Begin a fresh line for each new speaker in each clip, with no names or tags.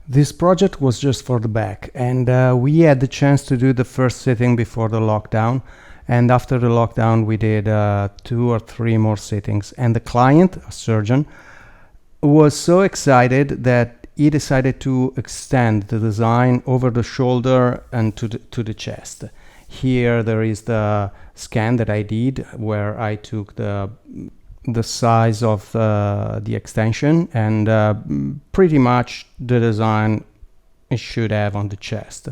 This project was just for the back, and we had the chance to do the first sitting before the lockdown, and after the lockdown we did 2 or 3 more sittings, and the client, a surgeon, was so excited that he decided to extend the design over the shoulder and to the chest. Here there is the scan that I did where I took the size of the extension and pretty much the design it should have on the chest.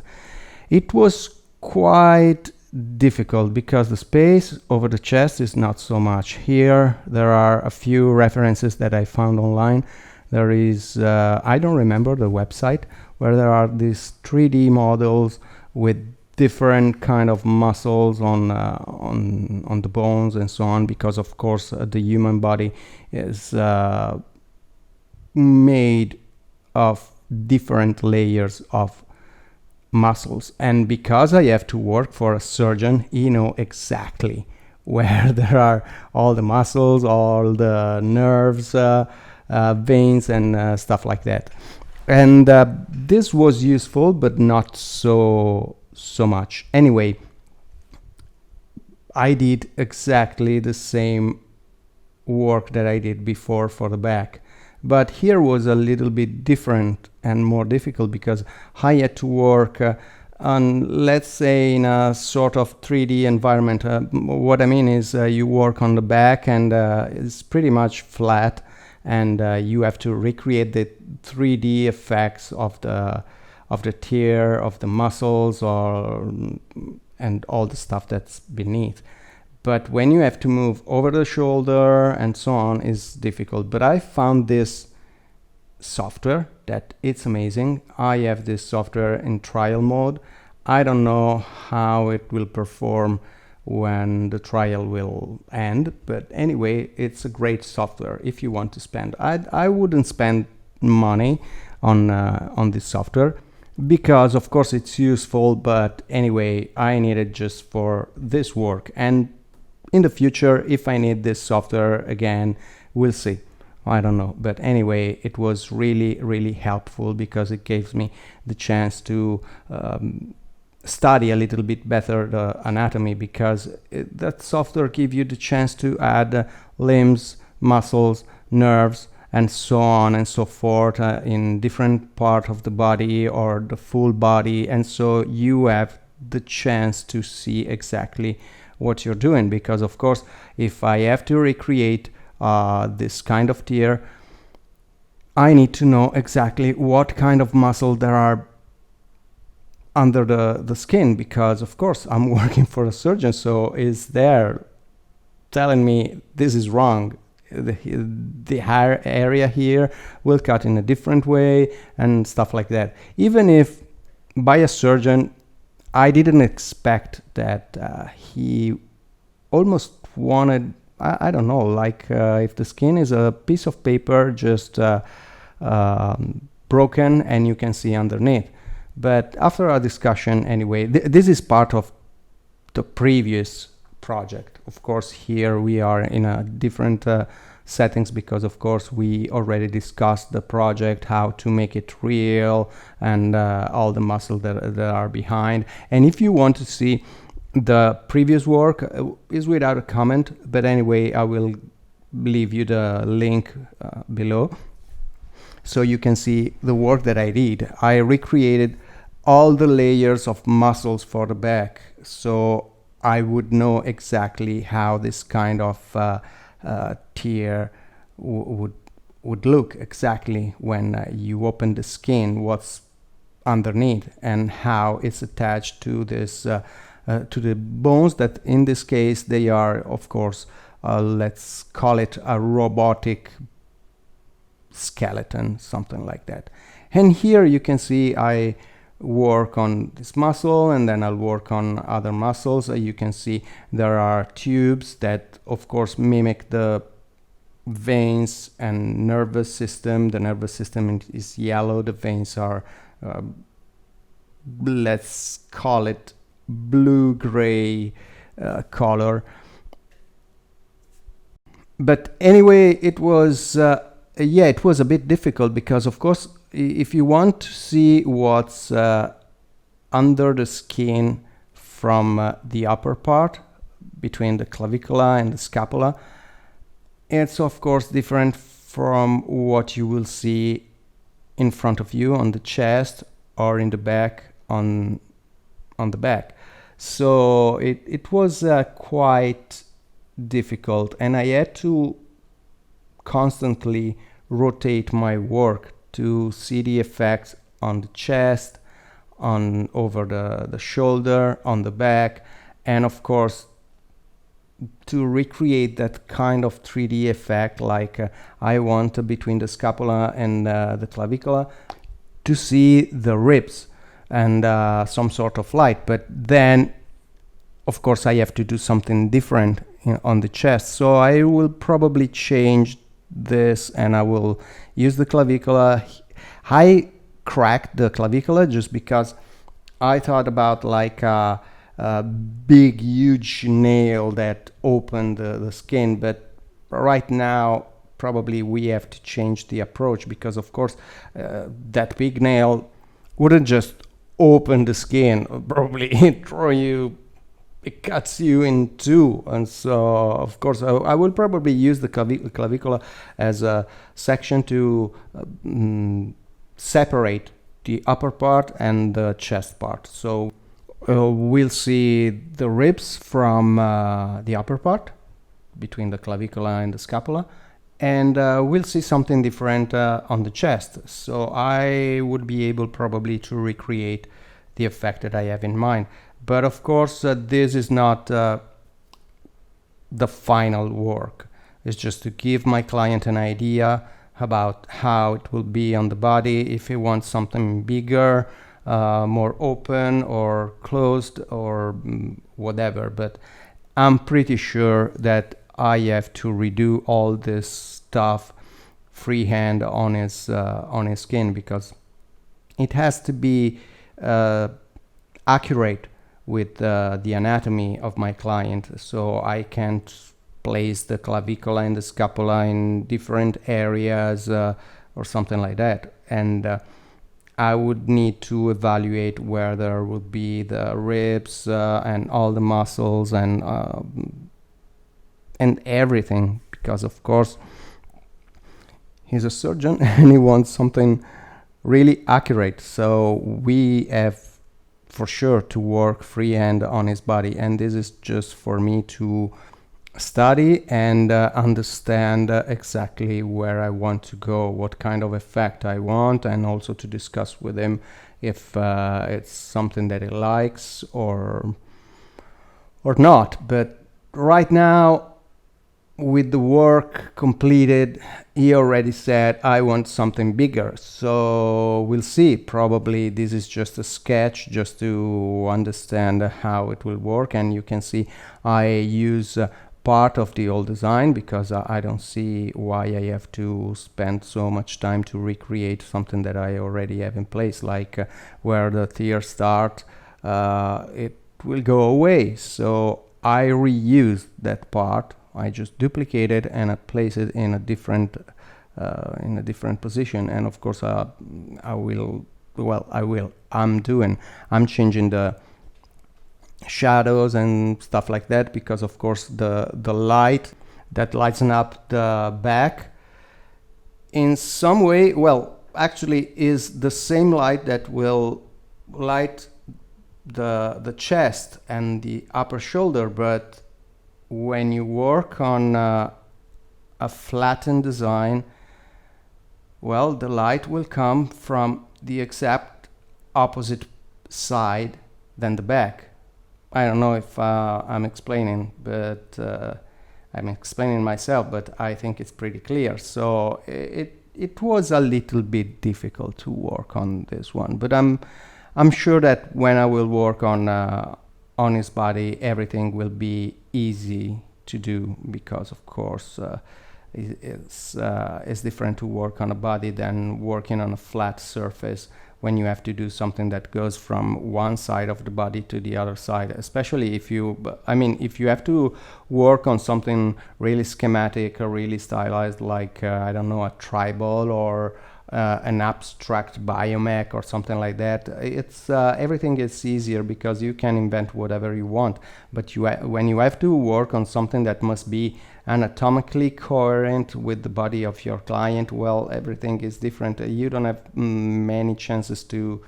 It was quite difficult because the space over the chest is not so much. Here there are a few references that I found online. There is I don't remember the website, where there are these 3D models with different kind of muscles on the bones and so on, because of course the human body is made of different layers of muscles, and because I have to work for a surgeon, he know exactly where there are all the muscles, all the nerves, veins and stuff like that. And this was useful, but not so much. Anyway, I did exactly the same work that I did before for the back, but here was a little bit different and more difficult because I had to work on, let's say, in a sort of 3D environment. What I mean is you work on the back and it's pretty much flat, and you have to recreate the 3D effects of the tear, of the muscles, and all the stuff that's beneath. But when you have to move over the shoulder and so on, is difficult. But I found this software that it's amazing. I have this software in trial mode. I don't know how it will perform when the trial will end, but anyway, it's a great software if you want to spend. I wouldn't spend money on this software, because of course it's useful, but anyway, I need it just for this work, and in the future, if I need this software again, we'll see. I don't know, but anyway, it was really helpful because it gave me the chance to study a little bit better the anatomy, because that software gives you the chance to add limbs, muscles, nerves, and so on and so forth in different part of the body or the full body, and so you have the chance to see exactly what you're doing. Because of course, if I have to recreate this kind of tear, I need to know exactly what kind of muscle there are under the skin, because of course I'm working for a surgeon, so is there telling me this is wrong, the hair area here will cut in a different way and stuff like that. Even if by a surgeon, I didn't expect that he almost wanted, I don't know, like if the skin is a piece of paper just broken and you can see underneath. But after our discussion, anyway, this is part of the previous project. Of course, here we are in a different settings, because of course we already discussed the project, how to make it real, and all the muscle that are behind. And if you want to see the previous work, is without a comment, but anyway, I will leave you the link below, so you can see the work that I did. I recreated all the layers of muscles for the back, so I would know exactly how this kind of tear would look exactly when you open the skin, what's underneath, and how it's attached to this to the bones, that in this case they are, of course, let's call it a robotic skeleton, something like that. And here you can see I work on this muscle, and then I'll work on other muscles. You can see there are tubes that of course mimic the veins and nervous system. The nervous system is yellow, the veins are let's call it blue-gray color. But anyway, it was it was a bit difficult, because of course if you want to see what's under the skin from the upper part, between the clavicula and the scapula, it's of course different from what you will see in front of you on the chest or in the back on the back. So it was quite difficult, and I had to constantly rotate my work to see the effects on the chest, on over the shoulder, on the back, and of course to recreate that kind of 3D effect like I want between the scapula and the clavicula, to see the ribs and some sort of light. But then of course I have to do something different on the chest, so I will probably change this and I will use the clavicula. I cracked the clavicula just because I thought about like a big huge nail that opened the skin, but right now probably we have to change the approach, because of course that big nail wouldn't just open the skin, probably it cuts you in two. And so of course I will probably use the clavicula as a section to separate the upper part and the chest part. So we'll see the ribs from the upper part between the clavicula and the scapula, and we'll see something different on the chest. So I would be able probably to recreate the effect that I have in mind. But of course this is not the final work. It's just to give my client an idea about how it will be on the body, if he wants something bigger, more open or closed or whatever. But I'm pretty sure that I have to redo all this stuff freehand on his skin, because it has to be accurate with the anatomy of my client. So I can't place the clavicula and the scapula in different areas or something like that. And I would need to evaluate where there would be the ribs and all the muscles and everything, because of course he's a surgeon and he wants something really accurate. So we have for sure to work freehand on his body, and this is just for me to study and understand exactly where I want to go, what kind of effect I want, and also to discuss with him if it's something that he likes or not. But right now, with the work completed, he already said I want something bigger. So we'll see. Probably this is just a sketch just to understand how it will work. And you can see I use part of the old design, because I don't see why I have to spend so much time to recreate something that I already have in place, like where the tears start, it will go away. So I reuse that part. I just duplicate it and I place it in a different position. And of course I'm changing the shadows and stuff like that, because of course the light that lights up the back in some way, well, actually is the same light that will light the chest and the upper shoulder. But when you work on a flattened design, well, the light will come from the exact opposite side than the back. I don't know if I'm explaining, but I'm explaining myself, but I think it's pretty clear. So it was a little bit difficult to work on this one, but I'm sure that when I will work on his body, everything will be easy to do, because of course it's different to work on a body than working on a flat surface, when you have to do something that goes from one side of the body to the other side, especially if you have to work on something really schematic or really stylized, like I don't know, a tribal or an abstract Biomech or something like that. It's everything is easier because you can invent whatever you want, but when you have to work on something that must be anatomically coherent with the body of your client, well, everything is different. You don't have many chances to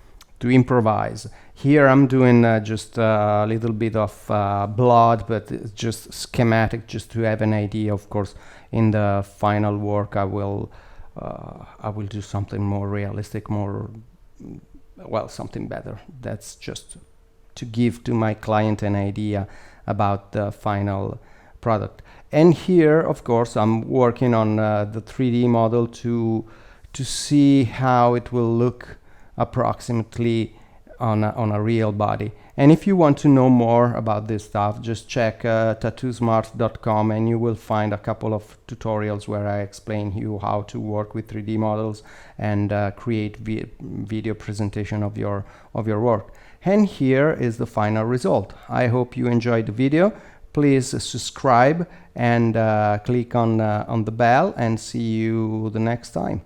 improvise. Here I'm doing just a little bit of blood, but it's just schematic, just to have an idea. Of course, in the final work I will do something more realistic, more, well, something better. That's just to give to my client an idea about the final product. And here, of course, I'm working on the 3D model to see how it will look approximately on a real body. And if you want to know more about this stuff, just check tattoosmart.com, and you will find a couple of tutorials where I explain you how to work with 3D models and create video presentation of your work. And here is the final result. I hope you enjoyed the video. Please subscribe and click on the bell, and see you the next time.